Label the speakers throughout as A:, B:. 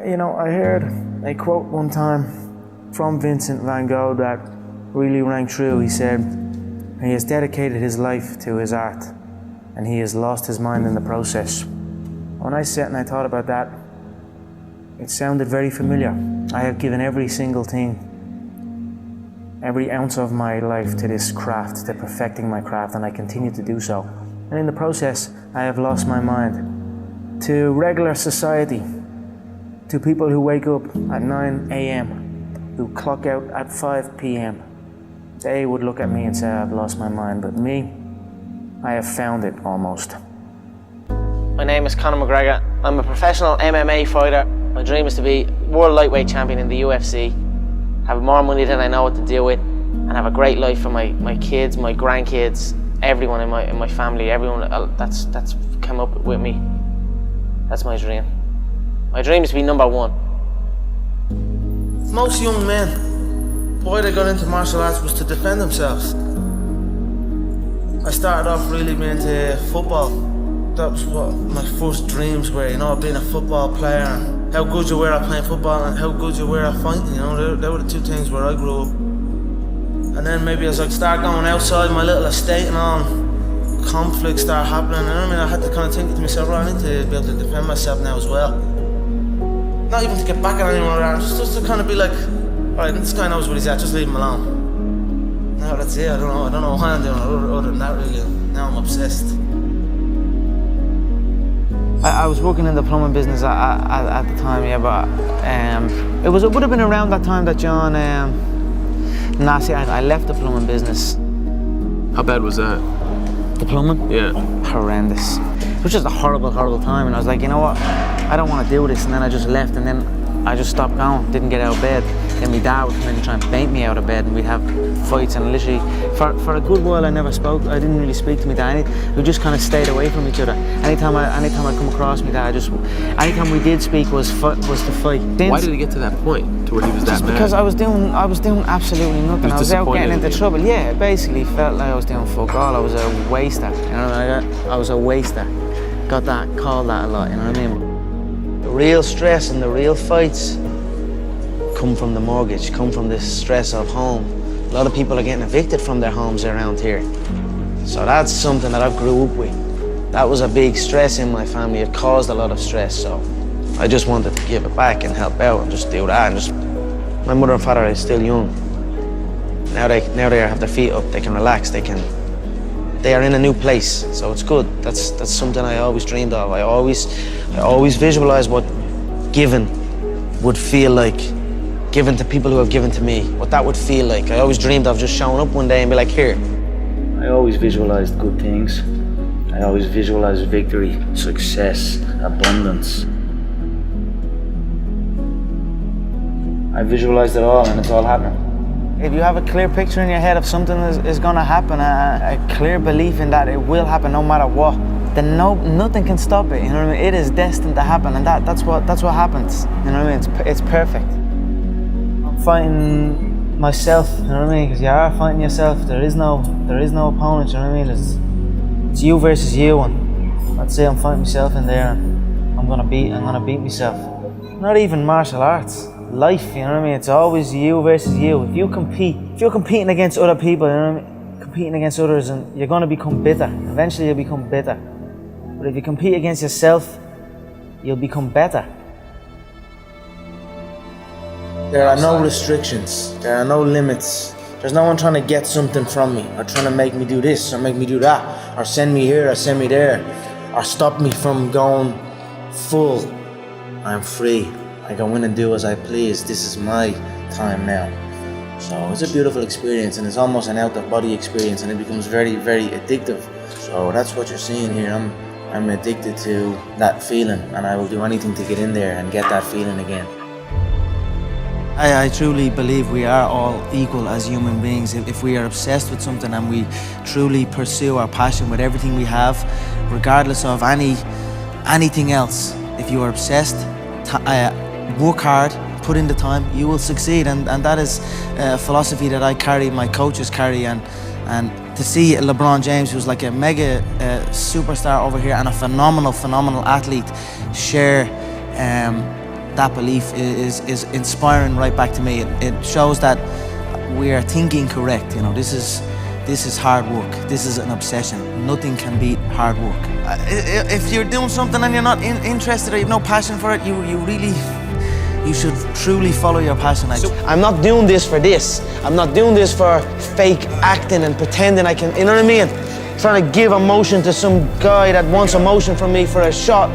A: You know, I heard a quote one time from Vincent van Gogh that really rang true. He said, he has dedicated his life to his art and he has lost his mind in the process. When I sat and I thought about that, it sounded very familiar. I have given every single thing, every ounce of my life to this craft, to perfecting my craft, and I continue to do so. And in the process, I have lost my mind to regular society, to people who wake up at 9 a.m., who clock out at 5 p.m. They would look at me and say, I've lost my mind, but me, I have found it almost.
B: My name is Conor McGregor. I'm a professional MMA fighter. My dream is to be world lightweight champion in the UFC, have more money than I know what to do with, and have a great life for my kids, my grandkids, everyone in my family, everyone that's come up with me. That's my dream. My dream is to be number one.
C: Most young men, why they got into martial arts was to defend themselves. I started off really being into football. That was what my first dreams were, you know, being a football player and how good you were at playing football and how good you were at fighting, you know, they were the two things where I grew up. And then maybe as I start going outside my little estate and all, conflicts start happening, and I mean, I had to kind of think to myself, right, I need to be able to defend myself now as well. Not even to get back at anyone around, just to kind of be like, alright, this guy knows what he's at, just leave him alone. No, that's it, I don't know why I'm doing it other than that really. Now I'm obsessed.
A: I was working in the plumbing business at the time, yeah, but it would have been around that time that John, I left the plumbing business.
D: How bad was that?
A: The plumbing?
D: Yeah.
A: Horrendous. It was just a horrible, horrible time, and I was like, you know what, I don't want to do this, and then I just left, and then I just stopped going, didn't get out of bed. Then my dad would come in and try and bait me out of bed, and we'd have fights, and literally, for a good while I didn't really speak to my dad. We just kind of stayed away from each other. Anytime I come across my dad, anytime we did speak was to fight.
D: Why did it get to that point, to where he was that mad?
A: Because I was doing absolutely nothing. I was out getting into trouble. Yeah, it basically felt like I was doing fuck all. I was a waster, you know, I was a waster. Called that a lot, you know what I mean? The real stress and the real fights come from the mortgage, come from this stress of home. A lot of people are getting evicted from their homes around here. So that's something that I grew up with. That was a big stress in my family. It caused a lot of stress, so I just wanted to give it back and help out and just do that. And my mother and father are still young. Now they have their feet up, they can relax, they are in a new place, so it's good. That's something I always dreamed of. I always visualized what giving would feel like, given to people who have given to me, what that would feel like. I always dreamed of just showing up one day and be like, here.
E: I always visualized good things. I always visualized victory, success, abundance. I visualized it all, and it's all happening.
A: If you have a clear picture in your head of something is going to happen, a clear belief in that it will happen no matter what, then nothing can stop it. You know what I mean? It is destined to happen, and that's what happens. You know what I mean? It's perfect. I'm fighting myself. You know what I mean? Because you are fighting yourself. There is no opponent. You know what I mean? It's you versus you, and I'd say I'm fighting myself in there, and I'm gonna beat myself. Not even martial arts. Life, you know what I mean? It's always you versus you. If you're competing against other people, you know what I mean? Competing against others, and you're going to become bitter. Eventually you'll become bitter. But if you compete against yourself, you'll become better.
C: There are no restrictions. There are no limits. There's no one trying to get something from me, or trying to make me do this, or make me do that, or send me here, or send me there, or stop me from going full. I'm free. I go in and do as I please. This is my time now. So it's a beautiful experience, and it's almost an out-of-body experience, and it becomes very, very addictive. So that's what you're seeing here. I'm addicted to that feeling, and I will do anything to get in there and get that feeling again.
A: I truly believe we are all equal as human beings. If we are obsessed with something and we truly pursue our passion with everything we have, regardless of anything else, if you are obsessed, work hard, put in the time, you will succeed, and that is a philosophy that I carry, my coaches carry, and to see LeBron James, who's like a mega superstar over here and a phenomenal athlete, share
F: that belief is inspiring right back to me. It shows that we are thinking correct. You know, this is hard work. This is an obsession. Nothing can beat hard work. If you're doing something and you're not interested or you have no passion for it, you should truly follow your passion.
B: I'm not doing this for this. I'm not doing this for fake acting and pretending I can, you know what I mean? Trying to give emotion to some guy that wants emotion from me for a shot.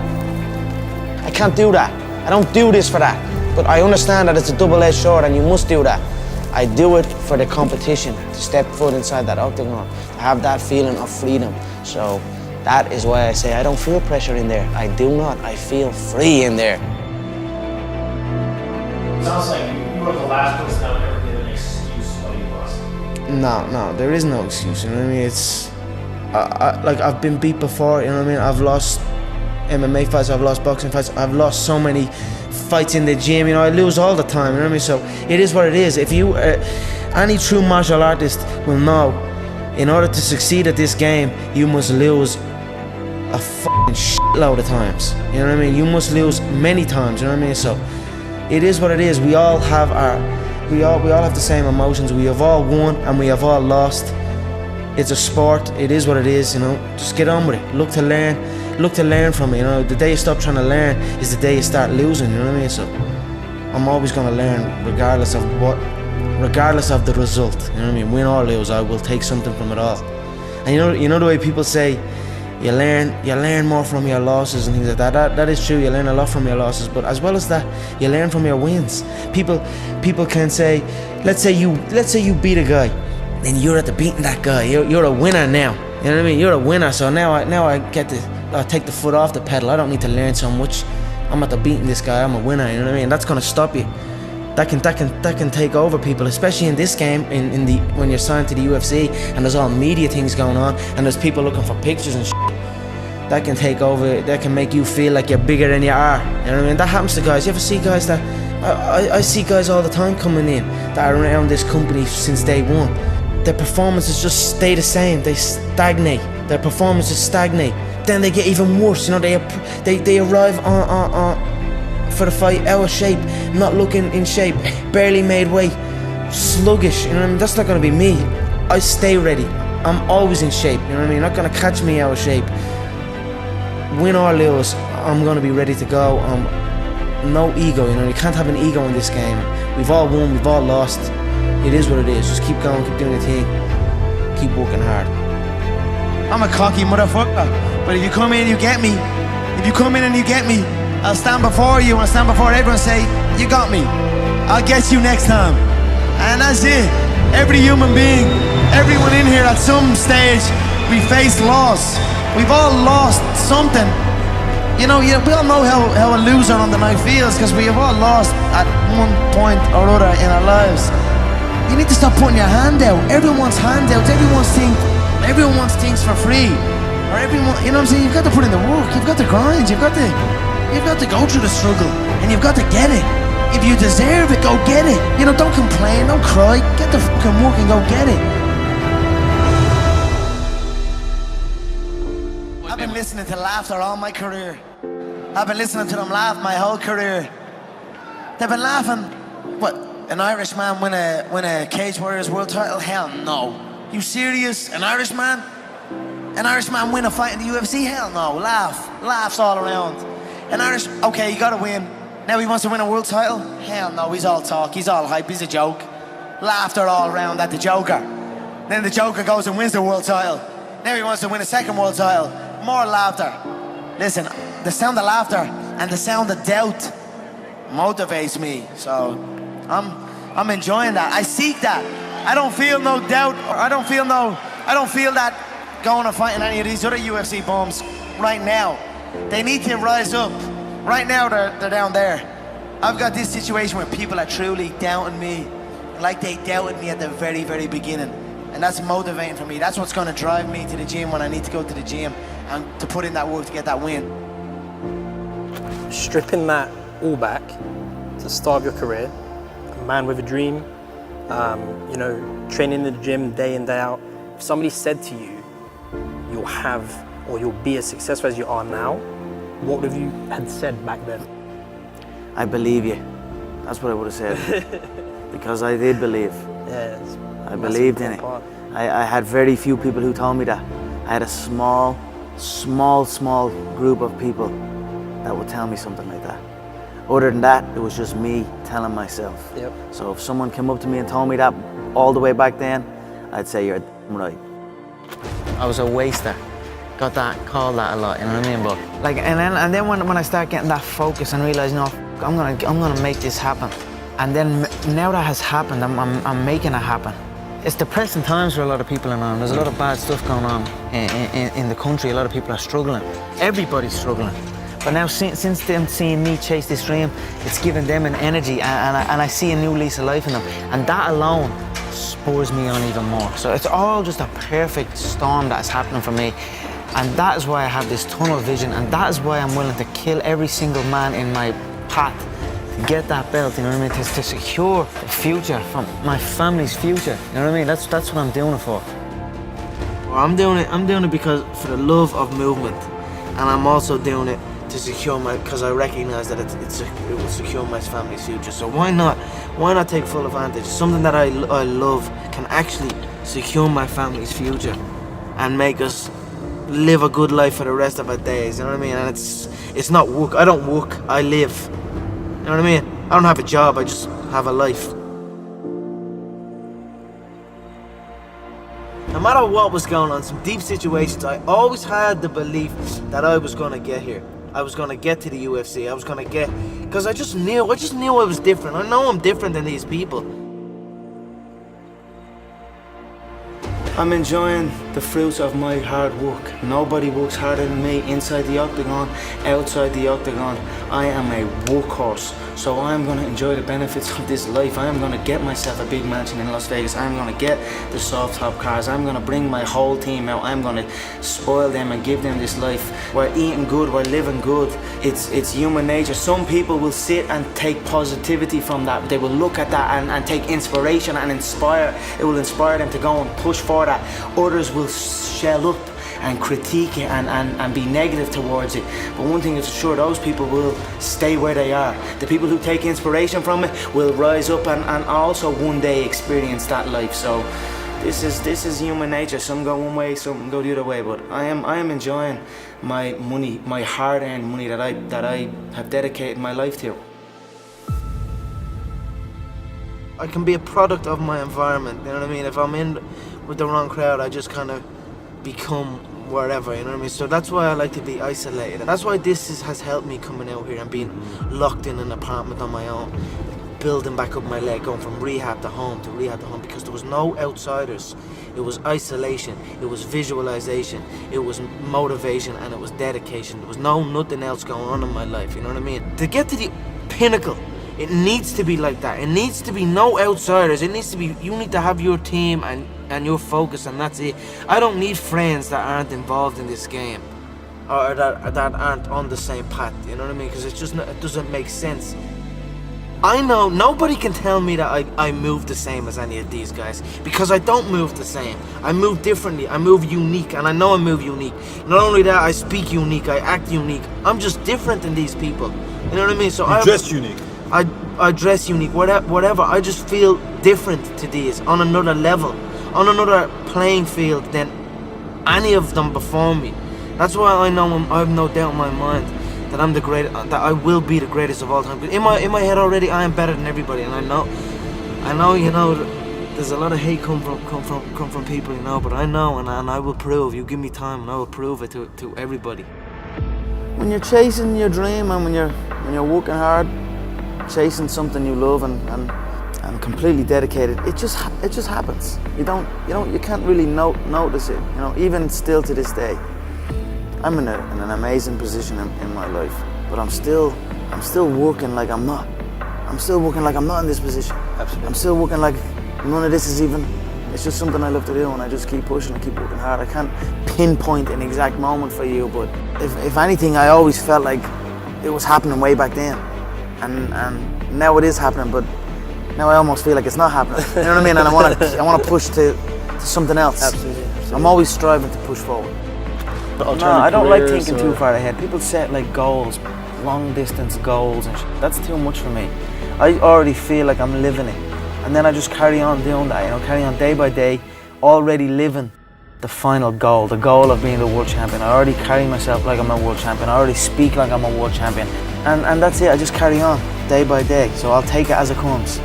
B: I can't do that. I don't do this for that. But I understand that it's a double-edged sword and you must do that. I do it for the competition, to step foot inside that octagon, to have that feeling of freedom. So that is why I say I don't feel pressure in there. I do not. I feel free in there.
G: Sounds like you were the last person that would ever give an excuse why you lost.
C: No, there is no excuse. You know what I mean? It's like I've been beat before. You know what I mean? I've lost MMA fights. I've lost boxing fights. I've lost so many fights in the gym. You know, I lose all the time. You know what I mean? So it is what it is. If you, any true martial artist will know, in order to succeed at this game, you must lose a fucking shitload of times. You know what I mean? You must lose many times. You know what I mean? So it is what it is. We all have we all have the same emotions. We have all won and we have all lost. It's a sport. It is what it is. You know, just get on with it. Look to learn from it. You know, the day you stop trying to learn is the day you start losing. You know what I mean? So I'm always going to learn, regardless of the result. You know what I mean? Win or lose, I will take something from it all. And you know the way people say, you learn more from your losses and things like that. That is true. You learn a lot from your losses, but as well as that, you learn from your wins. People can say, let's say you beat a guy, then you're at the beating that guy. You're a winner now. You know what I mean? You're a winner. So now I get to take the foot off the pedal. I don't need to learn so much. I'm at the beating this guy. I'm a winner. You know what I mean? That's gonna stop you. That can take over people, especially in this game. When you're signed to the UFC and there's all media things going on and there's people looking for pictures and shit. That can take over. That can make you feel like you're bigger than you are. You know what I mean? That happens to guys. You ever see guys that I see guys all the time coming in that are around this company since day one. Their performances just stay the same. They stagnate. Their performances stagnate. Then they get even worse. You know, they arrive on for the fight out of shape, not looking in shape, barely made weight, sluggish. You know what I mean? That's not gonna be me. I stay ready. I'm always in shape. You know what I mean? You're not gonna catch me out of shape. Win or lose, I'm gonna be ready to go. No ego. You know, you can't have an ego in this game. We've all won. We've all lost. It is what it is. Just keep going, keep doing your thing, keep working hard. I'm a cocky motherfucker, but if you come in, you get me. If you come in and you get me, I'll stand before you and I'll stand before everyone and say, you got me. I'll get you next time. And that's it. Every human being, everyone in here at some stage, we face loss. We've all lost something. You know, we all know how a loser on the night feels because we have all lost at one point or other in our lives. You need to stop putting your hand out. Everyone wants handouts. Everyone wants things for free. Or everyone, you know what I'm saying? You've got to put in the work. You've got to grind. You've got to go through the struggle, and you've got to get it. If you deserve it, go get it. You know, don't complain, don't cry. Get the fucking work and go get it. I've been listening to laughter all my career. I've been listening to them laugh my whole career. They've been laughing. What? An Irishman win a Cage Warriors world title? Hell no. You serious? An Irishman? An Irishman win a fight in the UFC? Hell no. Laughs all around. Okay, you gotta win. Now he wants to win a world title? Hell no, he's all talk, he's all hype, he's a joke. Laughter all around at the Joker. Then the Joker goes and wins the world title. Now he wants to win a second world title. More laughter. Listen, the sound of laughter and the sound of doubt motivates me. So I'm enjoying that. I seek that. I don't feel no doubt. I don't feel that going and fighting any of these other UFC bums right now. They need to rise up. Right now they're down there. I've got this situation where people are truly doubting me, like they doubted me at the very, very beginning. And that's motivating for me. That's what's gonna drive me to the gym when I need to go to the gym and to put in that work to get that win.
G: Stripping that all back to the start of your career, a man with a dream, you know, training in the gym day in, day out. If somebody said to you, you'll have or you'll be as successful as you are now, what would you have said back then?
A: I believe you. That's what I would have said. Because I did believe.
G: Yeah,
A: I believed in it. I had very few people who told me that. I had a small group of people that would tell me something like that. Other than that, it was just me telling myself.
G: Yep.
A: So if someone came up to me and told me that all the way back then, I'd say you're right. I was a waster. Got that, called that a lot, you know what I mean? But like, and then when I start getting that focus and realize, no, I'm gonna make this happen. And then now that has happened, I'm making it happen. It's depressing times for a lot of people in Ireland. There's a lot of bad stuff going on in the country. A lot of people are struggling. Everybody's struggling. But now since them seeing me chase this dream, it's given them an energy, and I see a new lease of life in them. And that alone spurs me on even more. So it's all just a perfect storm that's happening for me. And that is why I have this tunnel vision, and that is why I'm willing to kill every single man in my path to get that belt, you know what I mean? To secure the future, from my family's future, you know what I mean? That's what I'm doing it for.
C: Well, I'm doing it because for the love of movement, and I'm also doing it to secure because I recognise that it will secure my family's future. So why not take full advantage? Something that I love can actually secure my family's future and make us live a good life for the rest of our days, you know what I mean? And it's not work. I don't work, I live. You know what I mean? I don't have a job, I just have a life. No matter what was going on, some deep situations, I always had the belief that I was gonna get here. I was gonna get to the UFC. I was gonna get, because I just knew I was different. I know I'm different than these people. I'm enjoying the fruits of my hard work. Nobody works harder than me inside the octagon, outside the octagon. I am a workhorse, so I'm going to enjoy the benefits of this life. I am going to get myself a big mansion in Las Vegas. I'm going to get the soft top cars. I'm going to bring my whole team out. I'm going to spoil them and give them this life. We're eating good, we're living good. It's human nature. Some people will sit and take positivity from that. They will look at that and take inspiration and inspire. It will inspire them to go and push for that. Others will shell up and critique it and be negative towards it. But one thing is for sure, those people will stay where they are. The people who take inspiration from it will rise up and also one day experience that life. So this is human nature. Some go one way, some go the other way. But I am enjoying my money, my hard-earned money that I have dedicated my life to. I can be a product of my environment, you know what I mean? If I'm in with the wrong crowd, I just kind of become wherever, you know what I mean? So that's why I like to be isolated. And that's why this has helped me coming out here and being locked in an apartment on my own, building back up my leg, going from rehab to home, because there was no outsiders. It was isolation, it was visualization, it was motivation, and it was dedication. There was nothing else going on in my life, you know what I mean? To get to the pinnacle, it needs to be like that. It needs to be no outsiders. It needs to be, you need to have your team and your focus, and that's it. I don't need friends that aren't involved in this game, or that aren't on the same path, you know what I mean? Because it doesn't make sense. I know nobody can tell me that I move the same as any of these guys, because I don't move the same. I move differently, I move unique, and I know I move unique. Not only that, I speak unique, I act unique. I'm just different than these people, you know what I mean? So
H: you dress unique.
C: I dress unique, whatever. I just feel different to these, on another level, on another playing field than any of them before me. That's why I know I have no doubt in my mind that I'm the great, that I will be the greatest of all time. In my head already, I am better than everybody, and I know, you know, there's a lot of hate come from people, you know, but I know, and I will prove. You give me time, and I will prove it to everybody.
A: When you're chasing your dream, and when you're working hard, chasing something you love and completely dedicated, it just happens. You can't really notice it, you know. Even still to this day, I'm in an amazing position in my life, but I'm still working like I'm not. I'm still working like I'm not in this position.
G: Absolutely.
A: I'm still working like none of this is even. It's just something I love to do, and I just keep pushing and keep working hard. I can't pinpoint an exact moment for you, but if anything, I always felt like it was happening way back then. And now it is happening, but now I almost feel like it's not happening. You know what I mean? And I want to push to something else.
G: Absolutely.
A: I'm always striving to push forward. No, I don't like thinking too far ahead. People set like goals long distance goals and that's too much for me. I already feel like I'm living it. And then I just carry on doing that, you know, carry on day by day, already living the final goal, the goal of being the world champion. I already carry myself like I'm a world champion. I already speak like I'm a world champion. And that's it, I just carry on day by day. So I'll take it as it comes.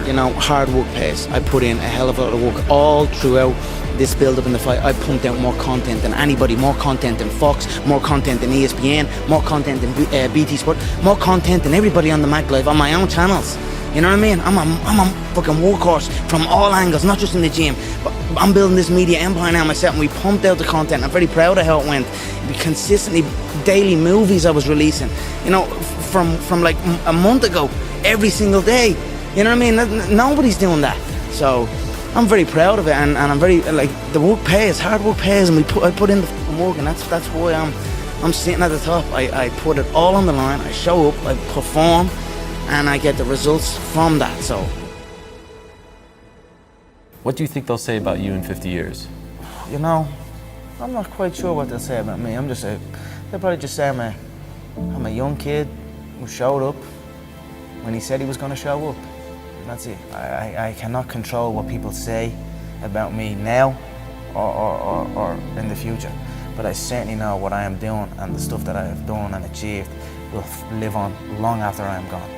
H: You know, hard work pays. I put in a hell of a lot of work all throughout this build-up in the fight. I pumped out more content than anybody, more content than Fox, more content than ESPN, more content than BT Sport, more content than everybody on the Mac Live on my own channels. You know what I mean? I'm a fucking workhorse from all angles, not just in the gym. But I'm building this media empire now myself, and we pumped out the content. I'm very proud of how it went. We consistently, daily movies I was releasing, you know, from like a month ago, every single day. You know what I mean? Nobody's doing that. So I'm very proud of it, and I'm very, like, the work pays, hard work pays, and I put in the fucking work, and that's why I'm sitting at the top. I put it all on the line. I show up, I perform, and I get the results from that. So
I: what do you think they'll say about you in 50 years?
A: You know, I'm not quite sure what they'll say about me. They'll probably just say I'm a young kid who showed up when he said he was going to show up. And that's it. I cannot control what people say about me now or in the future. But I certainly know what I am doing, and the stuff that I have done and achieved will live on long after I am gone.